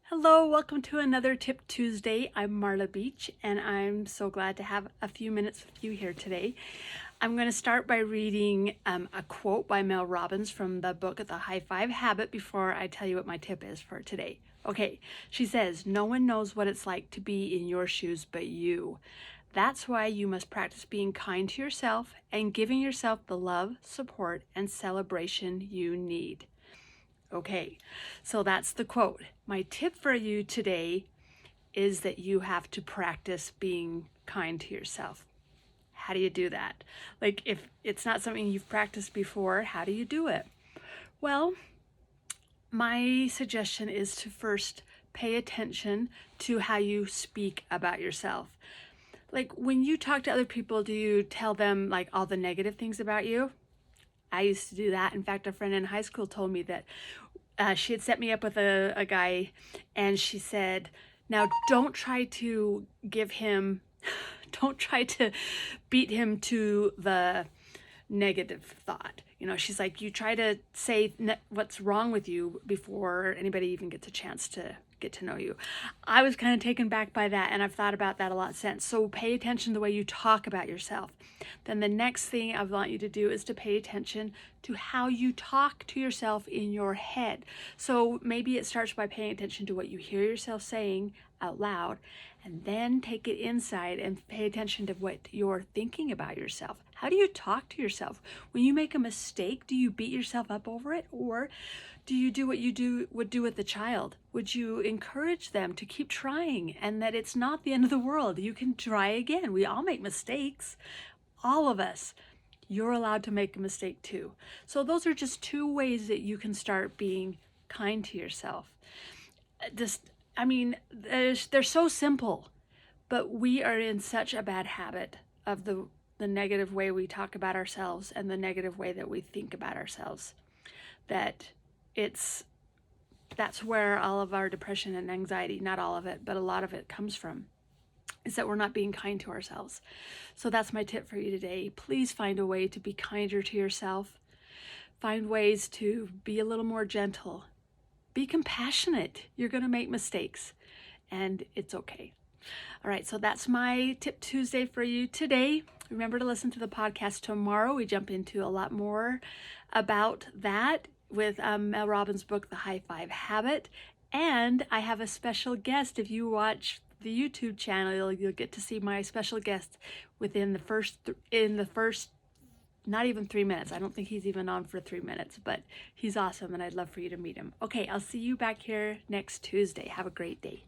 Hello, welcome to another Tip Tuesday. I'm Marla Beach, and I'm so glad to have a few minutes with you here today. I'm going to start by reading a quote by Mel Robbins from the book The High Five Habit before I tell you what my tip is for today. Okay, she says, "No one knows what it's like to be in your shoes but you. That's why you must practice being kind to yourself and giving yourself the love, support, and celebration you need." Okay, so that's the quote. My tip for you today is that you have to practice being kind to yourself. How do you do that? Like, if it's not something you've practiced before, how do you do it? Well, my suggestion is to first pay attention to how you speak about yourself. Like, when you talk to other people, do you tell them like all the negative things about you? I used to do that. In fact, a friend in high school told me that she had set me up with a guy, and she said, now don't try to give him, don't try to beat him to the negative thought. She's like, you try to say what's wrong with you before anybody even gets a chance to get to know you. I was kind of taken back by that, and I've thought about that a lot since. So pay attention to the way you talk about yourself. Then the next thing I want you to do is to pay attention to how you talk to yourself in your head. So maybe it starts by paying attention to what you hear yourself saying out loud, and then take it inside and pay attention to what you're thinking about yourself. How do you talk to yourself? When you make a mistake, do you beat yourself up over it, or do you do what you would do with a child? Would you encourage them to keep trying and that it's not the end of the world? You can try again. We all make mistakes, all of us. You're allowed to make a mistake too. So those are just two ways that you can start being kind to yourself. They're so simple, but we are in such a bad habit of the negative way we talk about ourselves and the negative way that we think about ourselves, that's where all of our depression and anxiety, not all of it, but a lot of it comes from, is that we're not being kind to ourselves. So that's my tip for you today. Please find a way to be kinder to yourself. Find ways to be a little more gentle. Be compassionate. You're going to make mistakes, and it's okay. All right, so that's my Tip Tuesday for you today. Remember to listen to the podcast tomorrow. We jump into a lot more about that with Mel Robbins' book, The High Five Habit. And I have a special guest. If you watch the YouTube channel, you'll get to see my special guest within the first not even 3 minutes. I don't think he's even on for 3 minutes, but he's awesome, and I'd love for you to meet him. Okay, I'll see you back here next Tuesday. Have a great day.